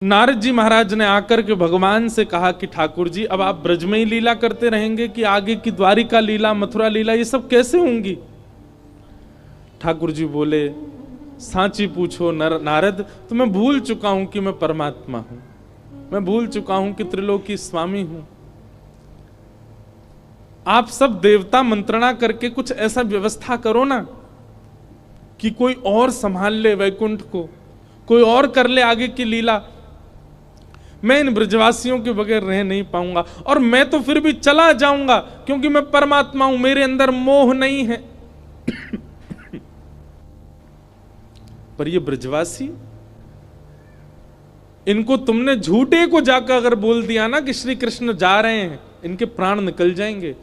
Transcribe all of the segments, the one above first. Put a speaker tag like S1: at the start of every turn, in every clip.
S1: नारद जी महाराज ने आकर के भगवान से कहा कि ठाकुर जी अब आप ब्रज में ही लीला करते रहेंगे कि आगे की द्वारिका लीला, मथुरा लीला ये सब कैसे होंगी? ठाकुर जी बोले, सांची पूछो नारद, तो मैं भूल चुका हूं कि मैं परमात्मा हूं, मैं भूल चुका हूं कि त्रिलोकी स्वामी हूं। आप सब देवता मंत्रणा करके कुछ ऐसा व्यवस्था करो ना कि कोई और संभाल ले वैकुंठ को, कोई और कर ले आगे की लीला। मैं इन ब्रजवासियों के बगैर रह नहीं पाऊंगा, और मैं तो फिर भी चला जाऊंगा क्योंकि मैं परमात्मा हूं, मेरे अंदर मोह नहीं है। पर ये ब्रजवासी, इनको तुमने झूठे को जाकर अगर बोल दिया ना कि श्री कृष्ण जा रहे हैं, इनके प्राण निकल जाएंगे।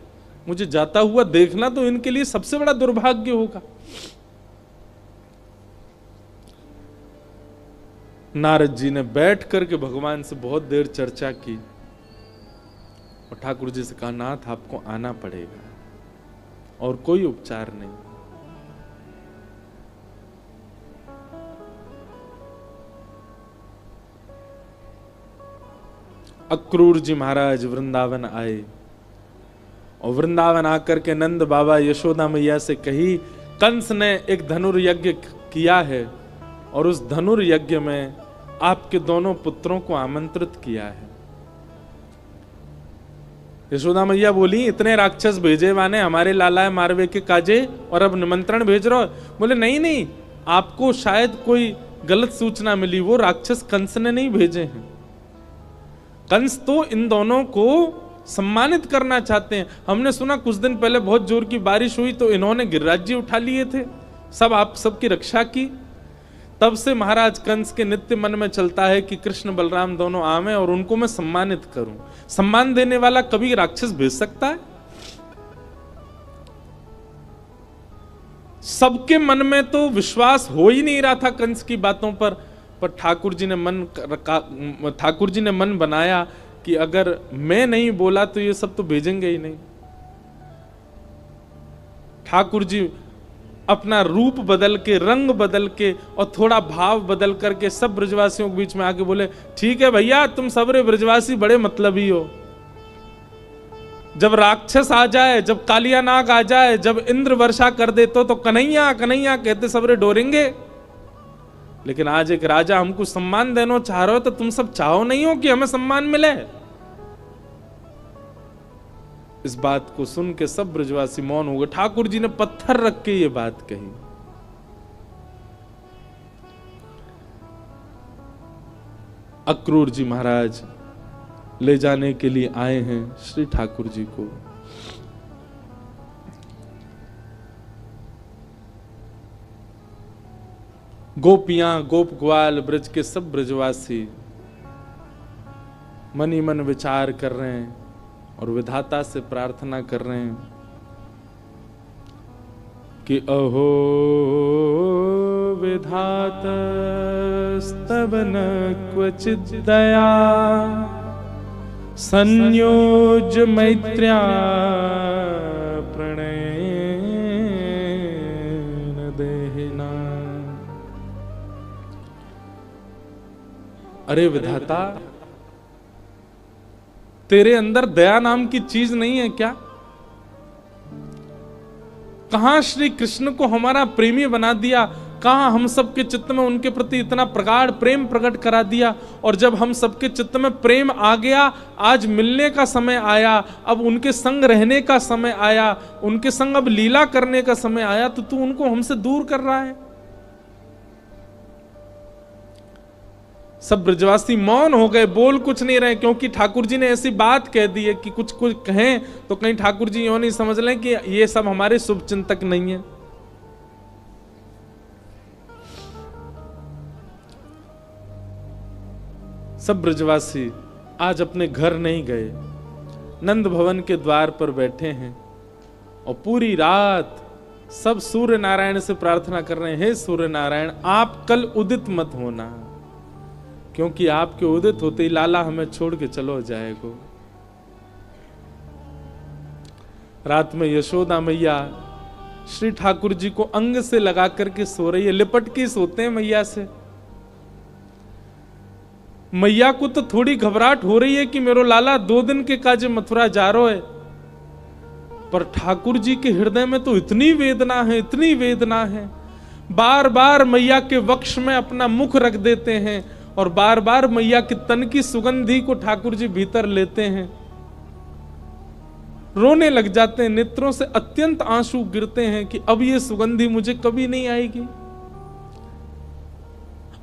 S1: मुझे जाता हुआ देखना तो इनके लिए सबसे बड़ा दुर्भाग्य होगा। नारद जी ने बैठ करके भगवान से बहुत देर चर्चा की और ठाकुर जी से कहा, नाथ आपको आना पड़ेगा और कोई उपचार नहीं। अक्रूर जी महाराज वृंदावन आए और वृंदावन आकर के नंद बाबा यशोदा मैया से कही, कंस ने एक धनुर्यज्ञ किया है और उस धनुर्यज्ञ में आपके दोनों पुत्रों को आमंत्रित किया है। यशोदा मैया बोली, इतने राक्षस भेजे वाने हमारे लाला मारवे के काजे और अब निमंत्रण भेज रहे हो? बोले नहीं नहीं, आपको शायद कोई गलत सूचना मिली, वो राक्षस कंस ने नहीं भेजे हैं। कंस तो इन दोनों को सम्मानित करना चाहते हैं। हमने सुना कुछ दिन पहले बहुत जोर की बारिश हुई तो इन्होंने गिरिराज उठा लिए थे, सब आप सबकी रक्षा की। तब से महाराज कंस के नित्य मन में चलता है कि कृष्ण बलराम दोनों आवे और उनको मैं सम्मानित करूं। सम्मान देने वाला कभी राक्षस भेज सकता है? सबके मन में तो विश्वास हो ही नहीं रहा था कंस की बातों पर ठाकुर जी ने मन बनाया कि अगर मैं नहीं बोला तो ये सब तो भेजेंगे ही नहीं। ठाकुर जी अपना रूप बदल के, रंग बदल के और थोड़ा भाव बदल करके सब ब्रजवासियों के बीच में आके बोले, ठीक है भैया, तुम सबरे ब्रजवासी बड़े मतलबी हो। जब राक्षस आ जाए, जब कालिया नाग आ जाए, जब इंद्र वर्षा कर दे तो कन्हैया कन्हैया कहते सबरे डोरेंगे। लेकिन आज एक राजा हमको सम्मान देना चाह रहे हो तो तुम सब चाहो नहीं हो कि हमें सम्मान मिले? इस बात को सुन के सब ब्रजवासी मौन हो गए। ठाकुर जी ने पत्थर रख के ये बात कही। अक्रूर जी महाराज ले जाने के लिए आए हैं श्री ठाकुर जी को। गोपियां, गोप ग्वाल, ब्रज के सब ब्रजवासी मन ही मन विचार कर रहे हैं और विधाता से प्रार्थना कर रहे हैं कि अहो विधातस्तव न क्वचित् दया संयोज मैत्र्या प्रणयेन देहिना। अरे विधाता, तेरे अंदर दया नाम की चीज नहीं है क्या? कहां श्री कृष्ण को हमारा प्रेमी बना दिया, कहां हम सबके चित्त में उनके प्रति इतना प्रगाढ़ प्रेम प्रकट करा दिया। और जब हम सबके चित्त में प्रेम आ गया, आज मिलने का समय आया, अब उनके संग रहने का समय आया, उनके संग अब लीला करने का समय आया, तो तू उनको हमसे दूर कर रहा है। सब ब्रजवासी मौन हो गए, बोल कुछ नहीं रहे, क्योंकि ठाकुर जी ने ऐसी बात कह दी है कि कुछ कहें तो कहीं ठाकुर जी यूं नहीं समझ लें कि ये सब हमारे शुभ चिंतक नहीं है। सब ब्रजवासी आज अपने घर नहीं गए, नंद भवन के द्वार पर बैठे हैं और पूरी रात सब सूर्य नारायण से प्रार्थना कर रहे हैं, हे सूर्य नारायण, आप कल उदित मत होना, क्योंकि आपके उदित होते ही लाला हमें छोड़ के चलो जाएगो। रात में यशोदा मैया श्री ठाकुर जी को अंग से लगा करके सो रही है, लिपट के सोते हैं मैया से। मैया को तो थोड़ी घबराहट हो रही है कि मेरो लाला 2 दिन के काजे मथुरा जा रहा है, पर ठाकुर जी के हृदय में तो इतनी वेदना है, इतनी वेदना है। बार बार मैया के वक्ष में अपना मुख रख देते हैं और बार बार मैया के तन की सुगंधी को ठाकुर जी भीतर लेते हैं, रोने लग जाते हैं, नेत्रों से अत्यंत आंसू गिरते हैं कि अब ये सुगंधी मुझे कभी नहीं आएगी।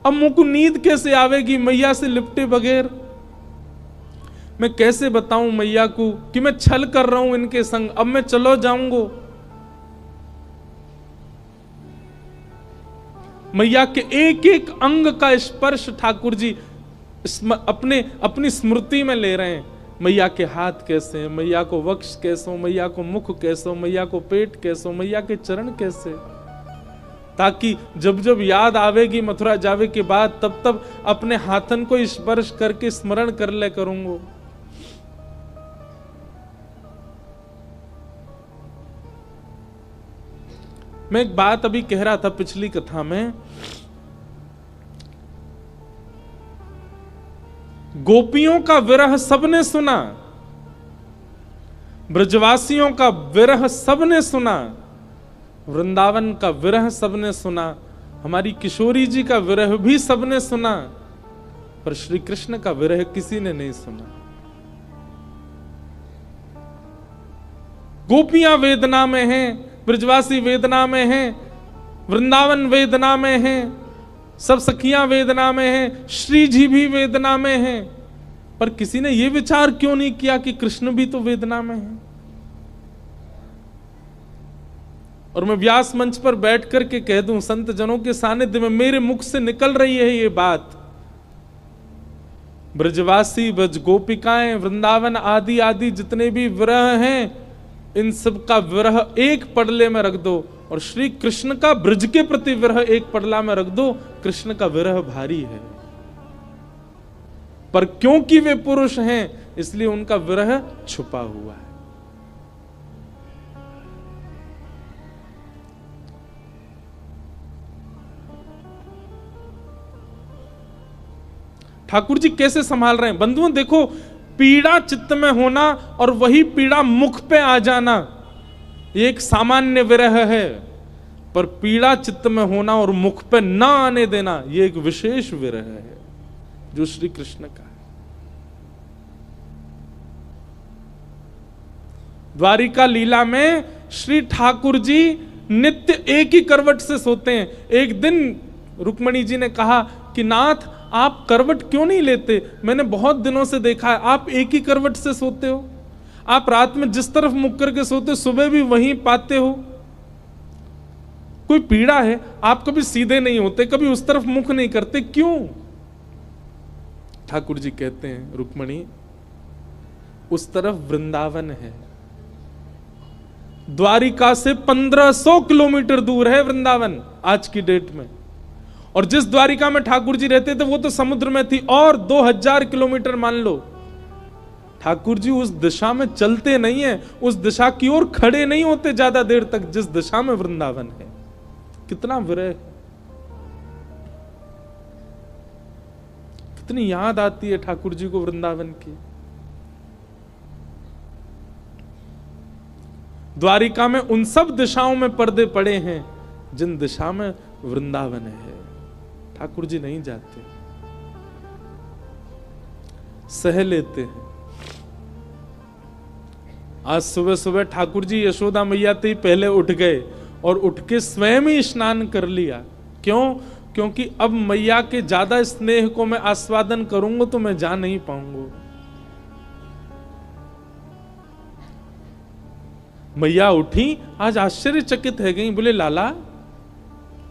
S1: अब मुझको नींद कैसे आवेगी मैया से लिपटे बगैर? मैं कैसे बताऊं मैया को कि मैं छल कर रहा हूं इनके संग, अब मैं चलो जाऊंगा। मैया के एक एक अंग का स्पर्श ठाकुर जी अपनी स्मृति में ले रहे हैं। मैया के हाथ कैसे हैं, मैया को वक्ष कैसो, मैया को मुख कैसो, मैया को पेट कैसो, मैया के चरण कैसे, ताकि जब जब याद आवेगी मथुरा जावे के बाद तब तब अपने हाथन को स्पर्श करके स्मरण कर ले करूंगा। मैं एक बात अभी कह रहा था पिछली कथा में, गोपियों का विरह सबने सुना, ब्रजवासियों का विरह सबने सुना, वृंदावन का विरह सबने सुना, हमारी किशोरी जी का विरह भी सबने सुना, पर श्री कृष्ण का विरह किसी ने नहीं सुना। गोपियां वेदना में हैं, ब्रजवासी वेदना में हैं, वृंदावन वेदना में हैं, सब सखियां वेदना में हैं, श्री जी भी वेदना में हैं, पर किसी ने यह विचार क्यों नहीं किया कि कृष्ण भी तो वेदना में है? और मैं व्यास मंच पर बैठ करके कह दूं, संत जनों के सानिध्य में मेरे मुख से निकल रही है ये बात, ब्रजवासी, ब्रज गोपिकाएं, वृंदावन आदि आदि जितने भी विरह हैं, इन सब का विरह एक पडले में रख दो और श्री कृष्ण का ब्रज के प्रति विरह एक पडला में रख दो। कृष्ण का विरह भारी है, पर क्योंकि वे पुरुष हैं इसलिए उनका विरह छुपा हुआ है। ठाकुर जी कैसे संभाल रहे हैं बंधुओं, देखो, पीड़ा चित्त में होना और वही पीड़ा मुख पे आ जाना ये एक सामान्य विरह है, पर पीड़ा चित्त में होना और मुख पे ना आने देना ये एक विशेष विरह है जो श्री कृष्ण का है। द्वारिका लीला में श्री ठाकुर जी नित्य एक ही करवट से सोते हैं। एक दिन रुक्मणी जी ने कहा कि नाथ आप करवट क्यों नहीं लेते, मैंने बहुत दिनों से देखा है आप एक ही करवट से सोते हो, आप रात में जिस तरफ मुख करके सोते हो सुबह भी वहीं पाते हो, कोई पीड़ा है? आप कभी सीधे नहीं होते, कभी उस तरफ मुख नहीं करते, क्यों? ठाकुर जी कहते हैं, रुक्मणी उस तरफ वृंदावन है, द्वारिका से 1500 किलोमीटर दूर है वृंदावन आज की डेट में, और जिस द्वारिका में ठाकुर जी रहते थे वो तो समुद्र में थी, और 2000 किलोमीटर मान लो। ठाकुर जी उस दिशा में चलते नहीं है, उस दिशा की ओर खड़े नहीं होते ज्यादा देर तक जिस दिशा में वृंदावन है। कितना विरह, कितनी याद आती है ठाकुर जी को वृंदावन की। द्वारिका में उन सब दिशाओं में पर्दे पड़े हैं जिन दिशा में वृंदावन है। ठाकुर जी नहीं जाते, सह लेते हैं। आज सुबह सुबह ठाकुर जी यशोदा मैया ते पहले उठ गए और उठ के स्वयं ही स्नान कर लिया। क्यों? क्योंकि अब मैया के ज्यादा स्नेह को मैं आस्वादन करूंगा तो मैं जा नहीं पाऊंगा। मैया उठी, आज आश्चर्यचकित है गई, बोले लाला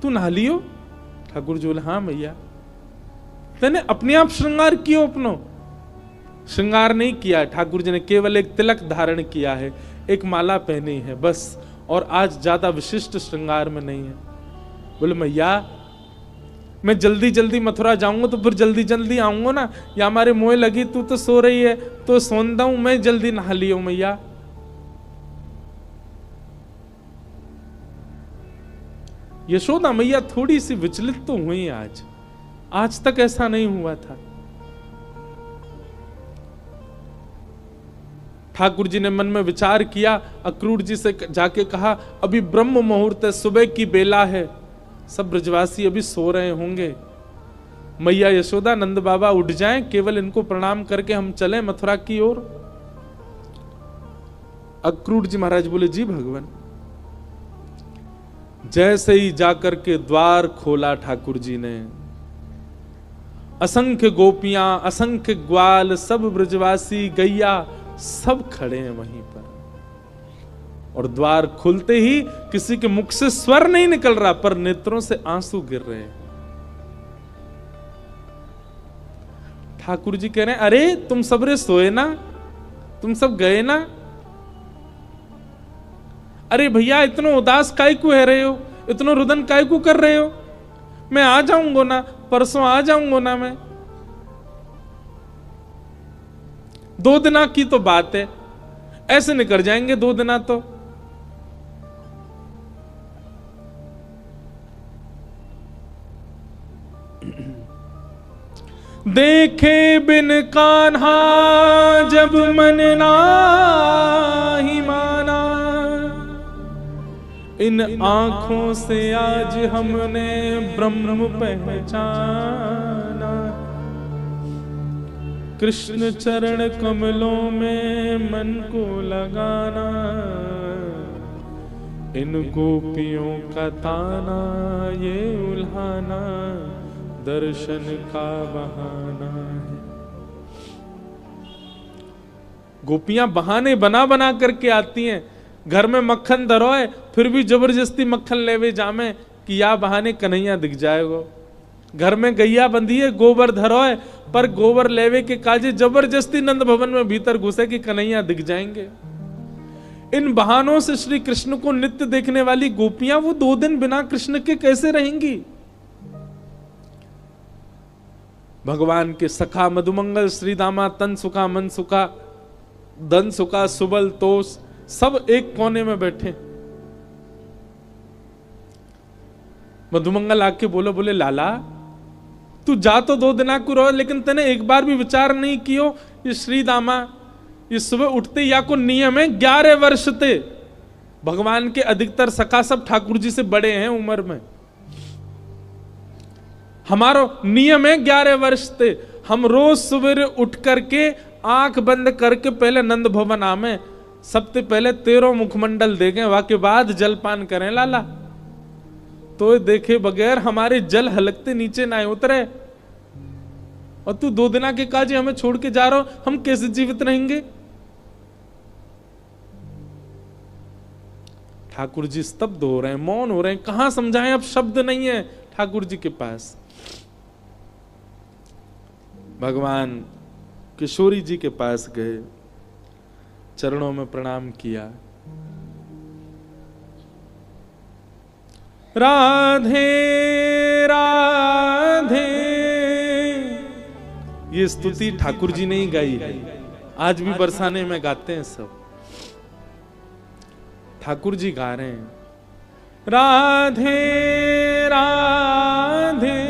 S1: तू नहा लियो? ठाकुर जी बोले हाँ मैया। तेने अपने आप श्रृंगार कियो? अपनो श्रृंगार नहीं किया, ठाकुर जी ने केवल एक तिलक धारण किया है, एक माला पहनी है बस, और आज ज्यादा विशिष्ट श्रृंगार में नहीं है। बोले मैया मैं जल्दी जल्दी मथुरा जाऊंगा तो फिर जल्दी जल्दी आऊंगा ना, या हमारे मोह लगी, तू तो सो रही है तो सोंदा हूं, मैं जल्दी नहा लियो मैया। यशोदा मैया थोड़ी सी विचलित तो हुई आज तक ऐसा नहीं हुआ था। ठाकुर जी ने मन में विचार किया, अक्रूर जी से जाके कहा, अभी ब्रह्म मुहूर्त है, सुबह की बेला है, सब ब्रजवासी अभी सो रहे होंगे, मैया यशोदा नंद बाबा उठ जाएं, केवल इनको प्रणाम करके हम चलें मथुरा की ओर। अक्रूर जी महाराज बोले, जी भगवान। जैसे ही जाकर के द्वार खोला ठाकुर जी ने, असंख्य गोपियां, असंख्य ग्वाल, सब ब्रजवासी, गैया, सब खड़े हैं वहीं पर। और द्वार खुलते ही किसी के मुख से स्वर नहीं निकल रहा, पर नेत्रों से आंसू गिर रहे हैं। ठाकुर जी कह रहे हैं, अरे तुम सबरे सोए ना, तुम सब गए ना? अरे भैया इतना उदास काय को है रहे हो, इतना रुदन काय को कर रहे हो? मैं आ जाऊंगा ना, परसों आ जाऊंगा ना मैं। 2 दिना की तो बात है, ऐसे निकल जाएंगे 2 दिना तो। देखे बिन कान्हा जब मन नाही माना, इन आंखों से आज हमने ब्रह्म पहचाना। कृष्ण चरण कमलों में मन को लगाना, इन गोपियों का ताना ये उल्हाना, दर्शन का बहाना है। गोपियां बहाने बना बना करके आती हैं। घर में मक्खन धरोए फिर भी जबरदस्ती मक्खन लेवे जामे कि या बहाने कन्हैया दिख जाएगो। घर में गैया बंधी है, गोबर धरोए, पर गोबर लेवे के काजे जबरदस्ती नंद भवन में भीतर घुसे कि कन्हैया दिख जाएंगे। इन बहानों से श्री कृष्ण को नित्य देखने वाली गोपियां वो 2 दिन बिना कृष्ण के कैसे रहेंगी? भगवान के सखा मधुमंगल, श्री दामा, तन सुखा, मन सुखा, धन सुखा, सुबल, तोष, सब एक कोने में बैठे। मधुमंगल आके बोले लाला तू जा तो 2 दिना को रहो, लेकिन तने एक बार भी विचार नहीं कियो ये श्री दामा ये सुबह उठते या को नियम है 11 वर्ष थे। भगवान के अधिकतर सखा सब ठाकुर जी से बड़े हैं उम्र में। हमारो नियम है 11 वर्ष थे। हम रोज सवेरे उठ करके आंख बंद करके पहले नंद भवन आमे, सबसे पहले 13 मुखमंडल देखें, वाके बाद जलपान करें लाला। तो देखे बगैर हमारे जल हलकते नीचे ना उतरे। और तू 2 दिना के काजे हमें छोड़ के जा रहा हो, हम कैसे जीवित रहेंगे? ठाकुर जी स्तब्ध हो रहे हैं, मौन हो रहे हैं। कहां समझाएं, अब शब्द नहीं है ठाकुर जी के पास। भगवान किशोरी जी के पास गए, चरणों में प्रणाम किया। राधे राधे, ये स्तुति ठाकुर जी ने ही गाई है, आज भी बरसाने में गाते हैं सब। ठाकुर जी गा रहे हैं, राधे राधे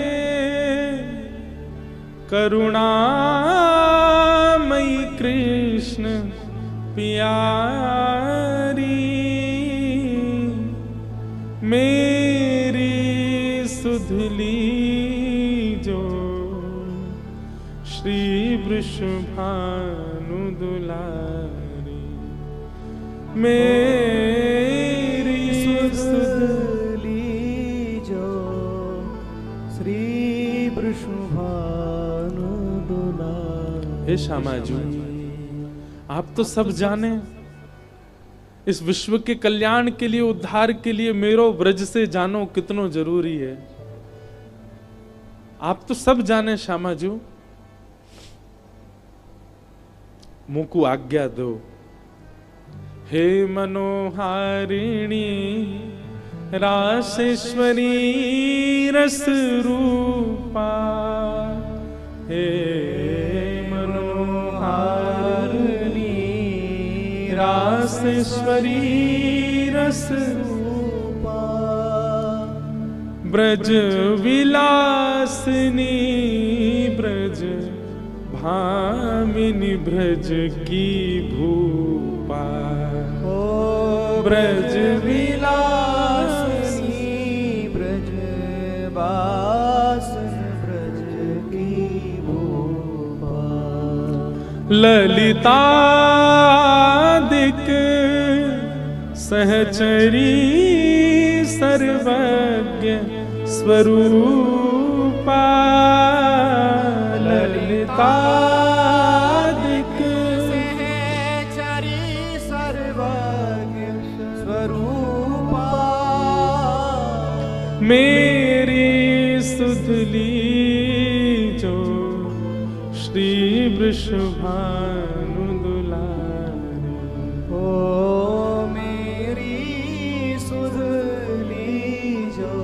S1: करुणामयी कृष्ण प्यारी, मेरी सुधली जो श्री वृषभानु दुलारी, मेरी सुधली
S2: जो श्री वृषभानु दुलारी।
S1: हे श्यामा जी, आप तो सब जाने, इस विश्व के कल्याण के लिए, उद्धार के लिए मेरो ब्रज से जानो कितनो जरूरी है। आप तो सब जाने श्यामा जी, मुझको आज्ञा दो। हे मनोहारिणी रासेश्वरी रस रूपा, हे रासेश्वरी रस रूपा, ब्रज विलासिनी ब्रज भामिनी ब्रज की भूपा,
S2: ओ
S1: ब्रज
S2: विलासिनी ब्रज बासन ब्रज की भूपा,
S1: ललितादिक सहचरी सर्वज्ञ स्वरूपा, ललितादिक
S2: सहचरी सर्वज्ञ स्वरूपा,
S1: मेरी सुधली जो श्री वृषभानु दुलारी,
S2: ओ मेरी सुधली जो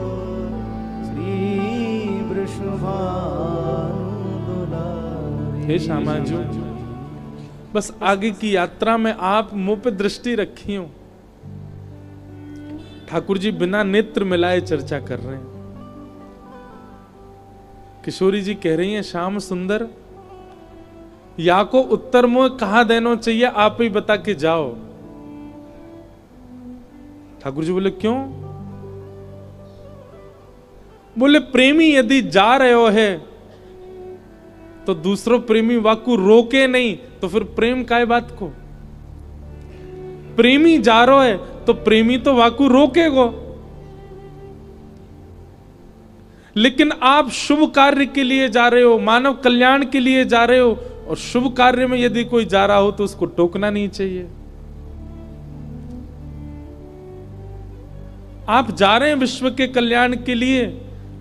S2: श्री वृषभानु दुलारी।
S1: हे श्यामाजू, बस आगे की यात्रा में आप मुंह पे दृष्टि रखी हो। ठाकुर जी बिना नेत्र मिलाए चर्चा कर रहे हैं। किशोरी जी कह रही हैं, श्याम सुंदर या को उत्तर मुंह कहां देना चाहिए, आप ही बता के जाओ। ठाकुर जी बोले क्यों? बोले प्रेमी यदि जा रहे हो है तो दूसरों प्रेमी वाकु रोके नहीं, तो फिर प्रेम काय बात को? प्रेमी जा रहा है तो प्रेमी तो वाकु रोकेगो। लेकिन आप शुभ कार्य के लिए जा रहे हो, मानव कल्याण के लिए जा रहे हो, और शुभ कार्य में यदि कोई जा रहा हो तो उसको टोकना नहीं चाहिए। आप जा रहे हैं विश्व के कल्याण के लिए,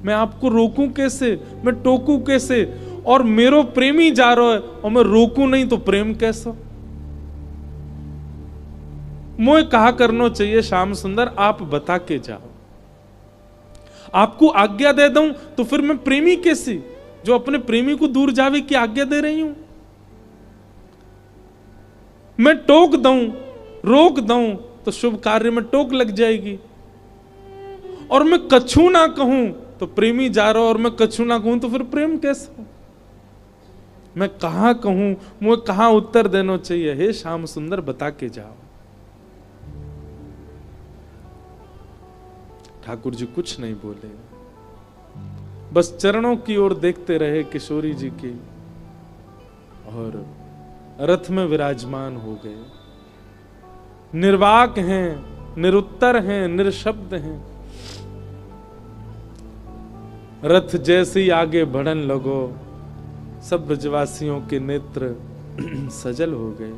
S1: मैं आपको रोकूं कैसे, मैं टोकूं कैसे? और मेरो प्रेमी जा रहा है और मैं रोकूं नहीं तो प्रेम कैसा? मुझे कहा करना चाहिए श्याम सुंदर, आप बता के जाओ। आपको आज्ञा दे दूं तो फिर मैं प्रेमी कैसी, जो अपने प्रेमी को दूर जावे की आज्ञा दे रही हूं? मैं टोक दूं, रोक दूं तो शुभ कार्य में टोक लग जाएगी। और मैं कछु ना कहूं तो प्रेमी जा रहा और मैं कछु ना कहूं तो फिर प्रेम कैसा? मैं कहां कहूं, मुझे कहां उत्तर देना चाहिए? हे श्याम सुंदर बता के जाओ। ठाकुर जी कुछ नहीं बोले, बस चरणों की ओर देखते रहे किशोरी जी की, और रथ में विराजमान हो गए। निर्वाक हैं, निरुत्तर हैं, निरशब्द हैं। रथ जैसे ही आगे बढ़न लगो, सब ब्रजवासियों के नेत्र सजल हो गए।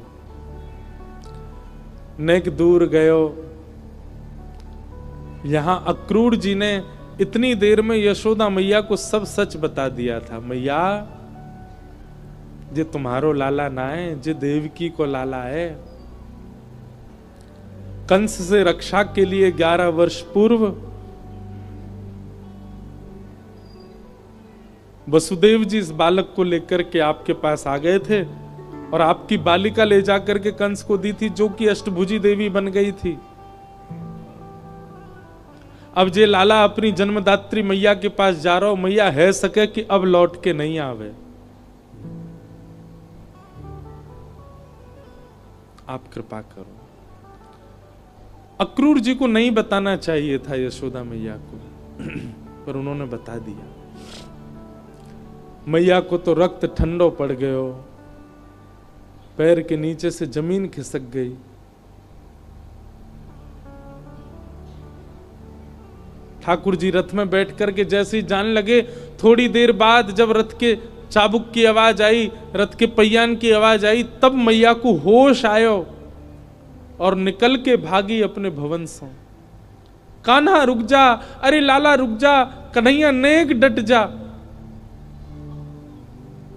S1: नेक दूर गयो। यहां अक्रूर जी ने इतनी देर में यशोदा मैया को सब सच बता दिया था। मैया, जे तुम्हारो लाला ना है, जे देवकी को लाला है। कंस से रक्षा के लिए 11 वर्ष पूर्व वसुदेव जी इस बालक को लेकर के आपके पास आ गए थे, और आपकी बालिका ले जाकर के कंस को दी थी, जो कि अष्टभुजी देवी बन गई थी। अब जे लाला अपनी जन्मदात्री मैया के पास जा रहा हो, मैया है सके कि अब लौट के नहीं आवे। आप कृपा करो। अक्रूर जी को नहीं बताना चाहिए था यशोदा मैया को, पर उन्होंने बता दिया। मैया को तो रक्त ठंडो पड़ गयो, पैर के नीचे से जमीन खिसक गई। ठाकुर जी रथ में बैठ करके जैसे ही जाने लगे, थोड़ी देर बाद जब रथ के चाबुक की आवाज आई, रथ के पहियान की आवाज आई, तब मैया को होश आयो और निकल के भागी अपने भवन से। कान्हा रुक जा, अरे लाला रुक जा, कन्हैया नेक डट जा।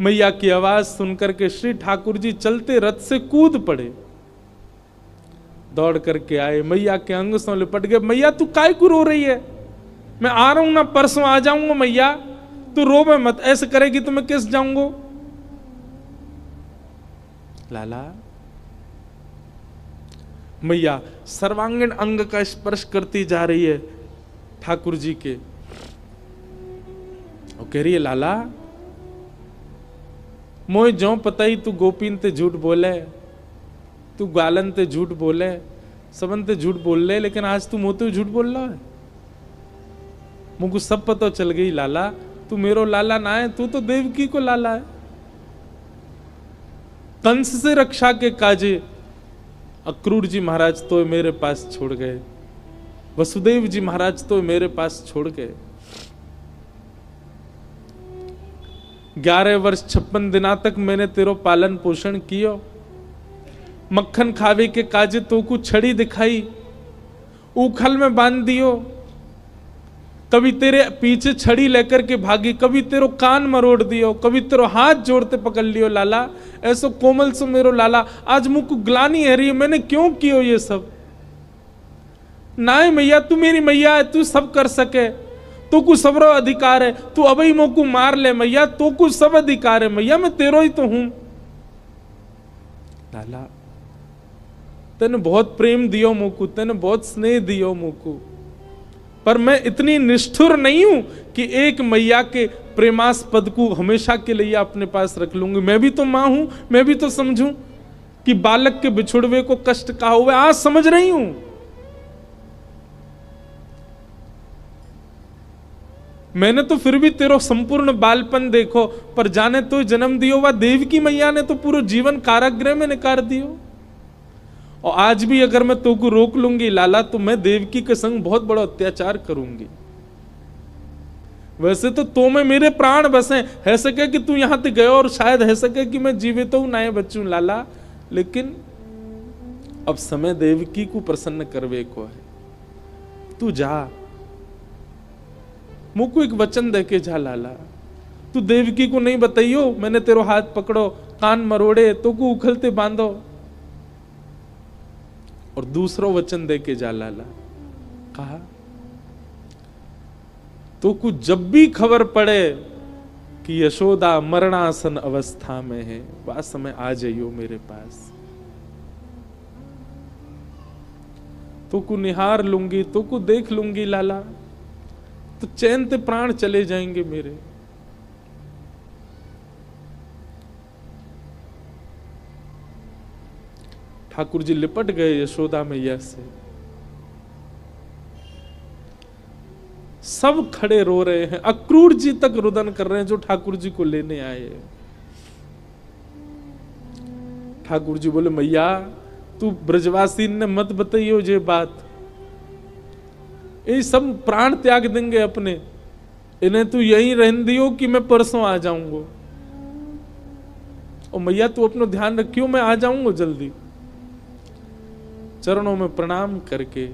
S1: मैया की आवाज सुनकर के श्री ठाकुर जी चलते रथ से कूद पड़े, दौड़ करके आए, मैया के अंग से लिपट गए। मैया तू काय को रो रही है? मैं आ रहा हूं ना, परसों आ जाऊंगा। मैया तू रोवे मत, ऐसे करेगी तो मैं किस जाऊंगा? लाला, मैया सर्वांगीण अंग का स्पर्श करती जा रही है ठाकुर जी के, और कह रही है लाला मोए जो पता ही तू गोपीन ते झूठ बोले, तू गालन ते झूठ बोले, सबन ते झूठ बोल ले, लेकिन आज तू मोते झूठ बोल रहा है। मुझको सब पता चल गई लाला, तू मेरो लाला ना है, तू तो देवकी को लाला है। कंस से रक्षा के काजे अक्रूर जी महाराज तो मेरे पास छोड़ गए, वसुदेव जी महाराज तो मेरे पास छोड़ गए। 11 वर्ष 56 दिना तक मैंने तेरो पालन पोषण कियो, मक्खन खावे के काजे तो को छड़ी दिखाई, उखल में बांध दियो, कभी तेरे पीछे छड़ी लेकर के भागी, कभी तेरो कान मरोड़ दियो, कभी तेरो हाथ जोड़ते पकड़ लियो लाला, ऐसो कोमल सो मेरो लाला। आज मुझको ग्लानी है रही है, मैंने क्यों कियो ये सब? नाय मैया, तू मेरी मैया है, तू सब कर सके, तो को सबरो अधिकार है, तू अबई मोको मार ले मैया, तो को सब अधिकार है मैया, मैं तेरो ही तो हूं। लाला तेने बहुत प्रेम दियो मोको, तेने बहुत स्नेह दियो मोको, पर मैं इतनी निष्ठुर नहीं हूं कि एक मैया के प्रेमास्पद को हमेशा के लिए अपने पास रख लूंगी। मैं भी तो मां हूं, मैं भी तो समझूं कि बालक के बिछुड़वे को कष्ट कहा हुआ, आज समझ रही हूं। मैंने तो फिर भी तेरो संपूर्ण बालपन देखो, पर जाने तो जन्म दियो वा देवकी मैया ने तो पूरा जीवन कारागृह में निकाल दियो। और आज भी अगर मैं तो को रोक लूंगी लाला, तो मैं देवकी के संग बहुत बड़ा अत्याचार करूंगी। वैसे तो में मेरे प्राण बसे, है सके कि तू यहां तक गयो और शायद है सके कि मैं जीवित हूं ना बचूं लाला, लेकिन अब समय देवकी को प्रसन्न करवे को है। तू जा, मुझको एक वचन देके जा लाला, तू देवकी को नहीं बताइयो मैंने तेरो हाथ पकड़ो, कान मरोड़े, तो को उखलते बांधो, और दूसरो वचन देके जा लाला। कहा तो कुछ जब भी खबर पड़े कि यशोदा मरणासन अवस्था में है, वह समय आ जाइयो मेरे पास, तो को निहार लूंगी, तो को देख लूंगी लाला, तो चैन ते प्राण चले जाएंगे मेरे। ठाकुर जी लिपट गए यशोदा मैया से, सब खड़े रो रहे हैं, अक्रूर जी तक रुदन कर रहे हैं जो ठाकुर जी को लेने आए। ठाकुर जी बोले मैया तू ब्रजवासी ने मत बताइयो ये बात, ये सब प्राण त्याग देंगे अपने, इन्हें तू यहीं रहने दियो कि मैं परसों आ जाऊंगा। और मैया तू अपना ध्यान रखियो, मैं आ जाऊंगा जल्दी। चरणों में प्रणाम करके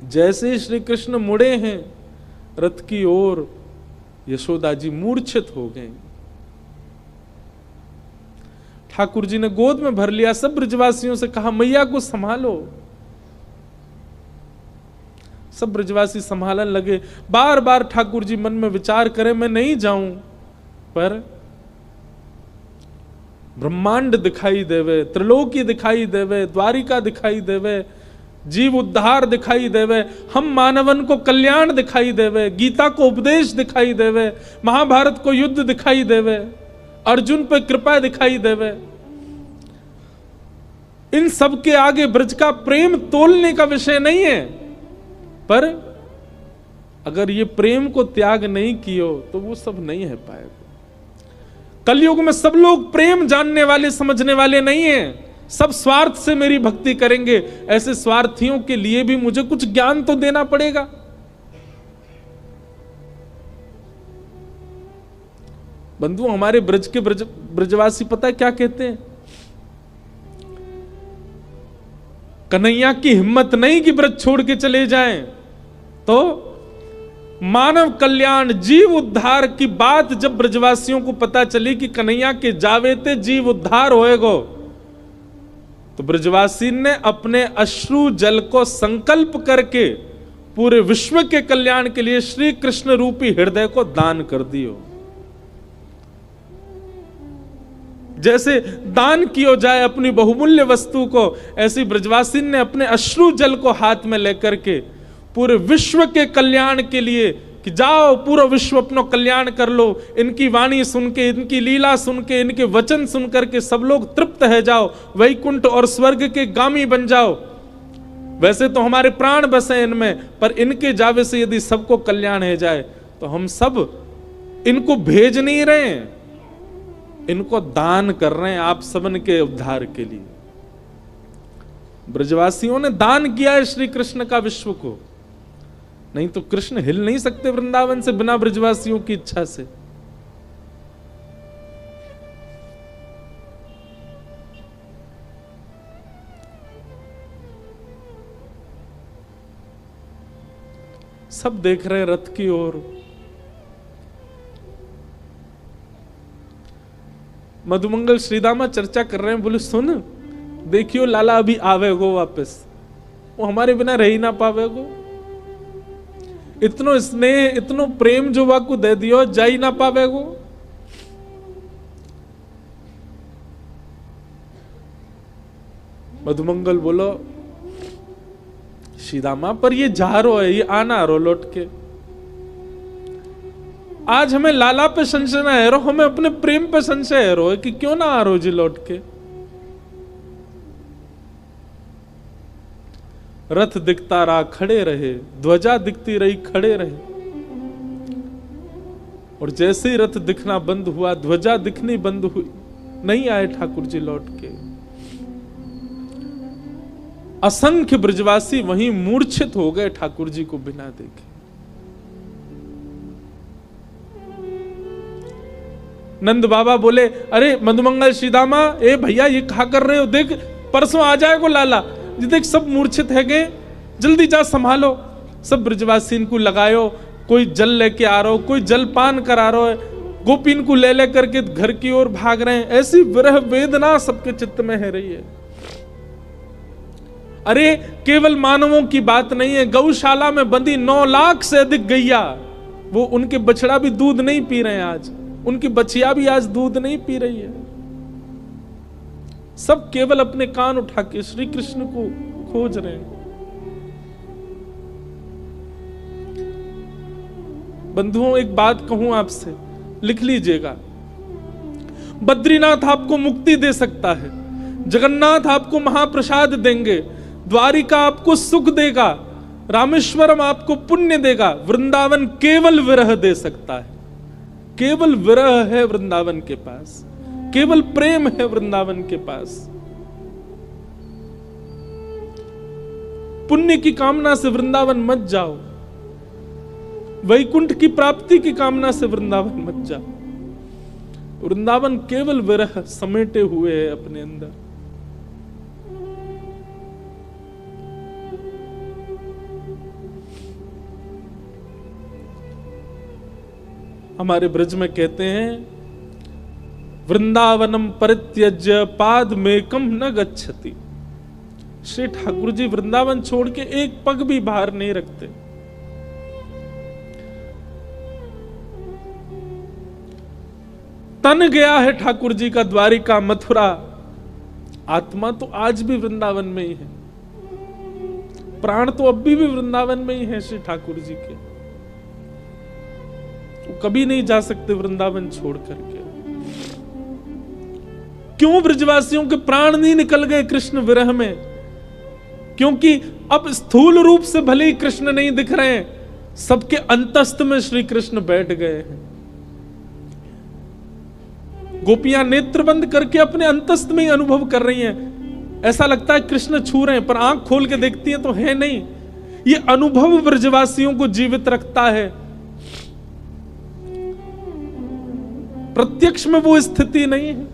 S1: जैसे श्री कृष्ण मुड़े हैं रथ की ओर, यशोदा जी मूर्छित हो गए। ठाकुर जी ने गोद में भर लिया, सब ब्रजवासियों से कहा मैया को संभालो। सब ब्रजवासी संभालने लगे। बार बार ठाकुर जी मन में विचार करें मैं नहीं जाऊं, पर ब्रह्मांड दिखाई देवे, त्रिलोकी दिखाई देवे, द्वारिका दिखाई देवे, जीव उद्धार दिखाई देवे, हम मानवन को कल्याण दिखाई देवे, गीता को उपदेश दिखाई देवे, महाभारत को युद्ध दिखाई देवे, अर्जुन पे कृपा दिखाई देवे। इन सब के आगे ब्रज का प्रेम तोलने का विषय नहीं है, पर अगर ये प्रेम को त्याग नहीं कियो तो वो सब नहीं है पाएगा। कलयुग में सब लोग प्रेम जानने वाले समझने वाले नहीं हैं, सब स्वार्थ से मेरी भक्ति करेंगे। ऐसे स्वार्थियों के लिए भी मुझे कुछ ज्ञान तो देना पड़ेगा। बंधु हमारे ब्रज के ब्रजवासी पता है क्या कहते हैं? कन्हैया की हिम्मत नहीं कि ब्रज छोड़ के चले जाएं, तो मानव कल्याण जीव उद्धार की बात जब ब्रजवासियों को पता चली कि कन्हैया के जावेते जीव उद्धार होएगो, तो ब्रजवासी ने अपने अश्रु जल को संकल्प करके पूरे विश्व के कल्याण के लिए श्री कृष्ण रूपी हृदय को दान कर दियो। जैसे दान किया जाए अपनी बहुमूल्य वस्तु को, ऐसी ब्रजवासी ने अपने अश्रु जल को हाथ में लेकर के पूरे विश्व के कल्याण के लिए कि जाओ पूरा विश्व अपना कल्याण कर लो, इनकी वाणी सुन के, इनकी लीला सुन के, इनके वचन सुन करके सब लोग तृप्त है जाओ, वैकुंठ और स्वर्ग के गामी बन जाओ। वैसे तो हमारे प्राण बसे इनमें, पर इनके जावे से यदि सबको कल्याण है जाए तो हम सब इनको भेज नहीं रहे हैं, इनको दान कर रहे हैं आप सबन के उद्धार के लिए। ब्रजवासियों ने दान किया है श्री कृष्ण का विश्व को, नहीं तो कृष्ण हिल नहीं सकते वृंदावन से बिना ब्रजवासियों की इच्छा से। सब देख रहे हैं रथ की ओर। मधुमंगल श्रीदामा चर्चा कर रहे हैं, बोले सुन देखियो लाला अभी आवेगो वापस, वो हमारे बिना रह ही ना पावेगो। इतनो स्नेह इतनो प्रेम जो वाकू दे दियो, जा ही ना पावेगो। मधुमंगल बोलो श्रीदामा पर ये जा रो है, ये आना रो लौट के। आज हमें लाला पे संशय ना है रो, हमें अपने प्रेम पे संशय है रो कि क्यों ना आ रो जी लौट के। रथ दिखता रहा खड़े रहे, ध्वजा दिखती रही खड़े रहे, और जैसे ही रथ दिखना बंद हुआ, ध्वजा दिखनी बंद हुई, नहीं आए ठाकुर जी लौट के। असंख्य ब्रजवासी वहीं मूर्छित हो गए ठाकुर जी को बिना देखे। नंद बाबा बोले अरे मधुमंगल श्रीदामा, ए भैया ये कहा कर रहे हो, देख परसों आ जाएगा लाला, ये देख सब मूर्छित है गए, जल्दी जा संभालो। सब ब्रजवासी इनको लगायो, कोई जल लेके आ रहा हो, कोई जल पान करा रहा है, गोपी इनको ले ले करके घर की ओर भाग रहे हैं। ऐसी विरह वेदना सबके चित्त में है रही है। अरे केवल मानवों की बात नहीं है, गौशाला में बंदी 9 लाख से अधिक गैया, वो उनके बछड़ा भी दूध नहीं पी रहे हैं आज, उनकी बछिया भी आज दूध नहीं पी रही है। सब केवल अपने कान उठा के श्री कृष्ण को खोज रहे हैं। बंधुओं एक बात कहूं आपसे, लिख लीजिएगा, बद्रीनाथ आपको मुक्ति दे सकता है, जगन्नाथ आपको महाप्रसाद देंगे, द्वारिका आपको सुख देगा, रामेश्वरम आपको पुण्य देगा, वृंदावन केवल विरह दे सकता है। केवल विरह है वृंदावन के पास, केवल प्रेम है वृंदावन के पास। पुण्य की कामना से वृंदावन मत जाओ, वैकुंठ की प्राप्ति की कामना से वृंदावन मत जाओ। वृंदावन केवल विरह समेटे हुए है अपने अंदर। हमारे ब्रज में कहते हैं, वृंदावनम परित्यज्य पाद मेकम न गच्छति। श्री ठाकुर जी वृंदावन छोड़ के एक पग भी बाहर नहीं रखते। तन गया है ठाकुर जी का द्वारिका मथुरा, आत्मा तो आज भी वृंदावन में ही है, प्राण तो अब भी वृंदावन में ही है श्री ठाकुर जी के। वो कभी नहीं जा सकते वृंदावन छोड़ करके। क्यों ब्रजवासियों के प्राण नहीं निकल गए कृष्ण विरह में? क्योंकि अब स्थूल रूप से भले ही कृष्ण नहीं दिख रहे हैं, सबके अंतस्थ में श्री कृष्ण बैठ गए हैं। गोपियां नेत्र बंद करके अपने अंतस्थ में ही अनुभव कर रही हैं। ऐसा लगता है कृष्ण छू रहे हैं, पर आंख खोल के देखती हैं तो है नहीं। ये अनुभव ब्रजवासियों को जीवित रखता है। प्रत्यक्ष में वो स्थिति नहीं है।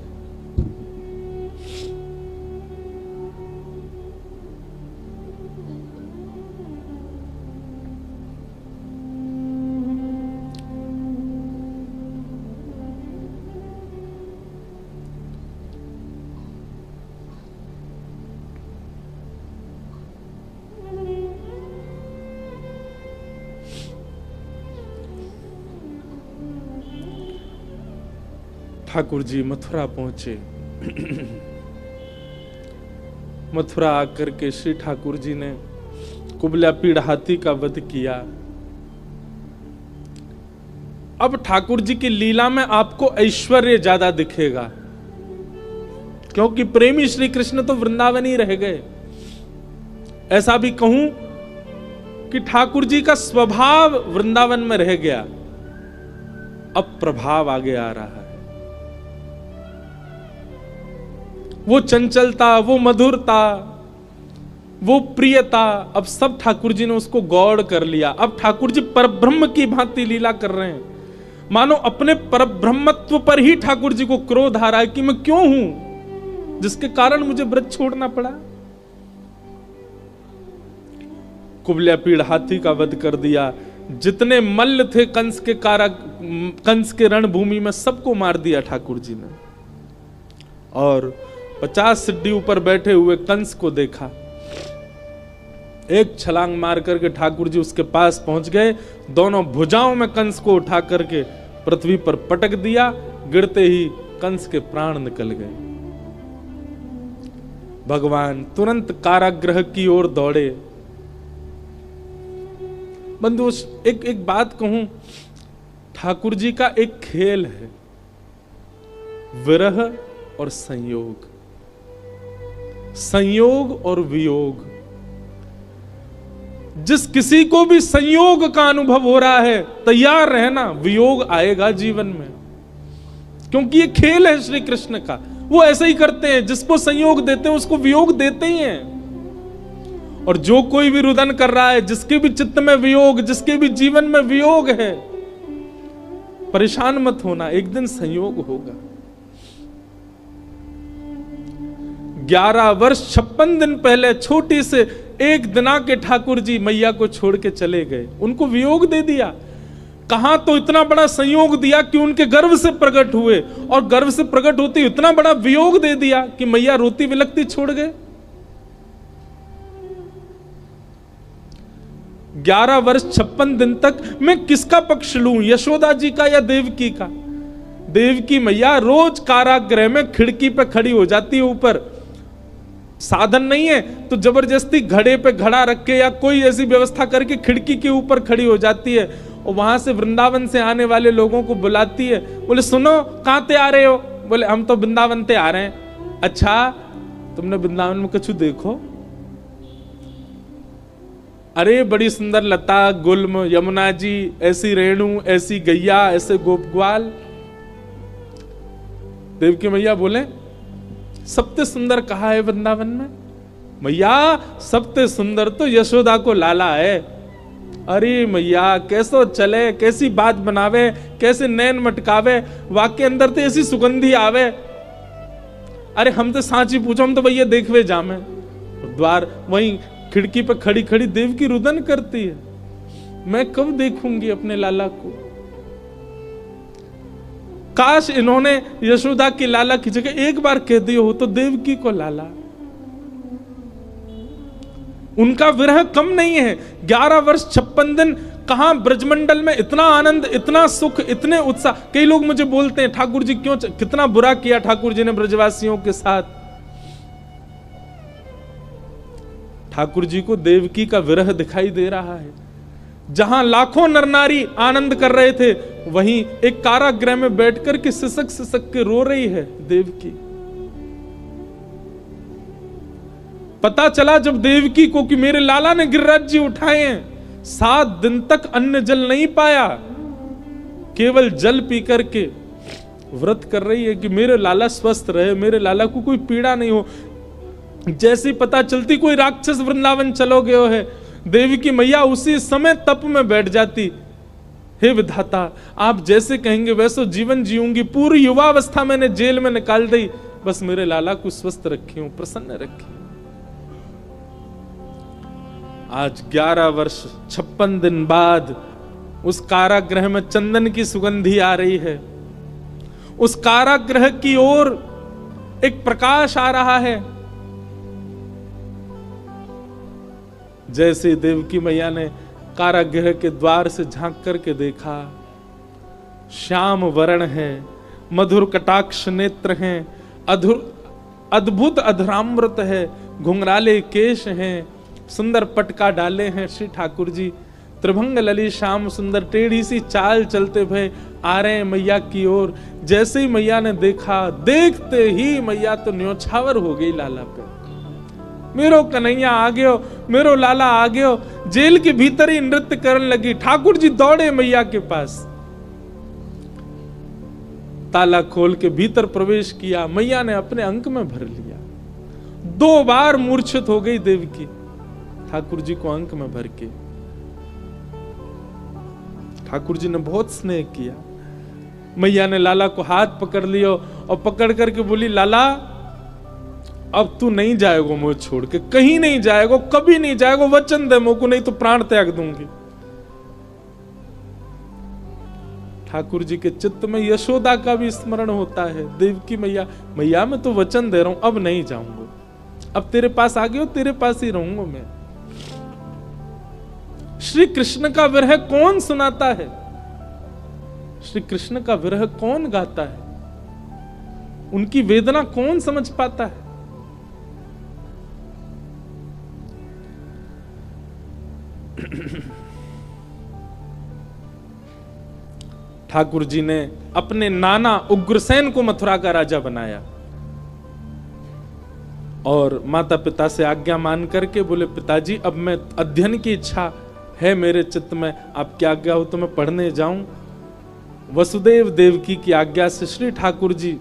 S1: ठाकुर जी मथुरा पहुंचे। मथुरा आकर के श्री ठाकुर जी ने कुबला पीड़ हाथी का वध किया। अब ठाकुर जी की लीला में आपको ऐश्वर्य ज्यादा दिखेगा, क्योंकि प्रेमी श्री कृष्ण तो वृंदावन ही रह गए। ऐसा भी कहूं कि ठाकुर जी का स्वभाव वृंदावन में रह गया, अब प्रभाव आगे आ रहा है। वो चंचलता, वो मधुरता, वो प्रियता, अब सब ठाकुर जी ने उसको गौड़ कर लिया। अब ठाकुर जी परब्रह्म की भांति लीला कर रहे हैं, मानो अपने परब्रह्मत्व पर ही ठाकुर जी को क्रोध आ रहा है कि मैं क्यों हूं जिसके कारण मुझे ब्रज छोड़ना पड़ा। कुबल्या पीड़ हाथी का वध कर दिया, जितने मल्ल थे कंस के कंस के रणभूमि में सबको मार दिया ठाकुर जी ने। और 50 सिड्डी ऊपर बैठे हुए कंस को देखा, एक छलांग मार करके ठाकुर जी उसके पास पहुंच गए, दोनों भुजाओं में कंस को उठा करके पृथ्वी पर पटक दिया, गिरते ही कंस के प्राण निकल गए। भगवान तुरंत कारागृह की ओर दौड़े। बंधु एक बात कहूं, ठाकुर जी का एक खेल है, विरह और संयोग, संयोग और वियोग। जिस किसी को भी संयोग का अनुभव हो रहा है, तैयार रहना, वियोग आएगा जीवन में, क्योंकि ये खेल है श्री कृष्ण का। वो ऐसे ही करते हैं, जिसको संयोग देते हैं उसको वियोग देते ही हैं। और जो कोई भी रुदन कर रहा है, जिसके भी चित्त में वियोग, जिसके भी जीवन में वियोग है, परेशान मत होना, एक दिन संयोग होगा। 11 वर्ष 56 दिन पहले छोटी से एक दिना के ठाकुर जी मैया को छोड़ के चले गए, उनको वियोग दे दिया। कहां तो इतना बड़ा संयोग दिया कि उनके गर्भ से प्रकट हुए, और गर्भ से प्रकट होते इतना बड़ा वियोग दे दिया कि मैया रोती विलखती छोड़ गए। 11 वर्ष 56 दिन तक मैं किसका पक्ष लूं, यशोदा जी का या देवकी का? देवकी मैया रोज कारागृह में खिड़की पे खड़ी हो जाती है, ऊपर साधन नहीं है तो जबरदस्ती घड़े पे घड़ा रख के या कोई ऐसी व्यवस्था करके खिड़की के ऊपर खड़ी हो जाती है, और वहां से वृंदावन से आने वाले लोगों को बुलाती है। बोले सुनो, कहां ते आ रहे हो? बोले हम तो वृंदावन ते आ रहे हैं। अच्छा, तुमने वृंदावन में कुछ देखो? अरे बड़ी सुंदर लता गुल्म, यमुना जी, ऐसी रेणु, ऐसी गैया, ऐसे गोप ग्वाल। देवकी मैया बोले सबसे सुंदर कहा है वृंदावन में? मैया सबसे सुंदर तो यशोदा को लाला है। अरे मैया कैसो चले, कैसी बात बनावे, कैसे नैन मटकावे, वाके अंदर तो ऐसी सुगंधी आवे। अरे हम तो सांची पूछो, हम तो भैया देखवे जामे। द्वार वहीं खिड़की पे खड़ी खड़ी देवकी रुदन करती है, मैं कब देखूंगी अपने लाला को? काश इन्होंने यशोदा की लाला की जगह एक बार कह दिया हो तो देवकी को लाला। उनका विरह कम नहीं है। 11 वर्ष 56 दिन कहां ब्रजमंडल में इतना आनंद, इतना सुख, इतने उत्साह। कई लोग मुझे बोलते हैं ठाकुर जी क्यों, कितना बुरा किया ठाकुर जी ने ब्रजवासियों के साथ। ठाकुर जी को देवकी का विरह दिखाई दे रहा है। जहां लाखों नर नारी आनंद कर रहे थे, वहीं एक कारागृह में बैठकर के सिसक सिसक के रो रही है देवकी। पता चला जब देवकी को कि मेरे लाला ने गिरिराज जी उठाए हैं, 7 दिन तक अन्न जल नहीं पाया, केवल जल पी करके व्रत कर रही है कि मेरे लाला स्वस्थ रहे, मेरे लाला को कोई पीड़ा नहीं हो। जैसी पता चलती कोई राक्षस वृंदावन चलो गयो है, देवकी मैया उसी समय तप में बैठ जाती। हे विधाता, आप जैसे कहेंगे वैसे जीवन जीऊंगी, पूरी युवावस्था मैंने जेल में निकाल दी, बस मेरे लाला को स्वस्थ रखी हूं, प्रसन्न रखी। आज 11 वर्ष 56 दिन बाद उस कारागृह में चंदन की सुगंधी आ रही है। उस कारागृह की ओर एक प्रकाश आ रहा है। जैसे देवकी मैया ने कारागृह के द्वार से झांक करके देखा, श्याम वर्ण है, मधुर कटाक्ष नेत्र हैं, अद्भुत अधरामृत है, घुंघराले केश हैं, सुंदर पटका डाले हैं श्री ठाकुर जी, त्रिभंग लली श्याम सुंदर टेढ़ी सी चाल चलते भय आ रहे हैं मैया की ओर। जैसे ही मैया ने देखा, देखते ही मैया तो न्योछावर हो गई लाला पे। मेरो कन्हैया आ गयो, मेरो लाला आ गयो। जेल के भीतर ही नृत्य करने लगी। ठाकुर जी दौड़े मैया के पास, ताला खोल के भीतर प्रवेश किया। मैया ने अपने अंक में भर लिया। 2 बार मूर्छित हो गई देवकी, ठाकुर जी को अंक में भर के। ठाकुर जी ने बहुत स्नेह किया। मैया ने लाला को हाथ पकड़ लिया और पकड़ करके बोली, लाला अब तू नहीं जाएगो मुझे छोड़ के, कहीं नहीं जाएगो, कभी नहीं जाएगो, वचन दे मुझको, नहीं तो प्राण त्याग दूंगी। ठाकुर जी के चित्त में यशोदा का भी स्मरण होता है। देवकी मैया, मैया मैं तो वचन दे रहा हूं, अब नहीं जाऊंगा, अब तेरे पास आ गया, तेरे पास ही रहूंगा मैं। श्री कृष्ण का विरह कौन सुनाता है? श्री कृष्ण का विरह कौन गाता है? उनकी वेदना कौन समझ पाता है? ठाकुर जी ने अपने नाना उग्रसेन को मथुरा का राजा बनाया और माता पिता से आज्ञा मान करके बोले, पिताजी अब मैं अध्ययन की इच्छा है मेरे चित्त में, आपकी आज्ञा हो तो मैं पढ़ने जाऊं। वसुदेव देवकी की आज्ञा से श्री ठाकुर जी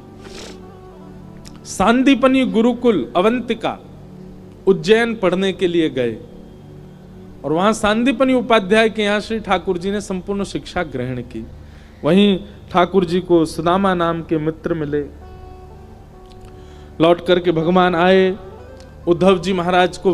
S1: सांदीपनी गुरुकुल अवंतिका उज्जैन पढ़ने के लिए गए और वहां सांदीपनी उपाध्याय के यहां श्री ठाकुर जी ने संपूर्ण शिक्षा ग्रहण की। वहीं ठाकुर जी को सुदामा नाम के मित्र मिले। लौट करके भगवान आए, उद्धव जी महाराज को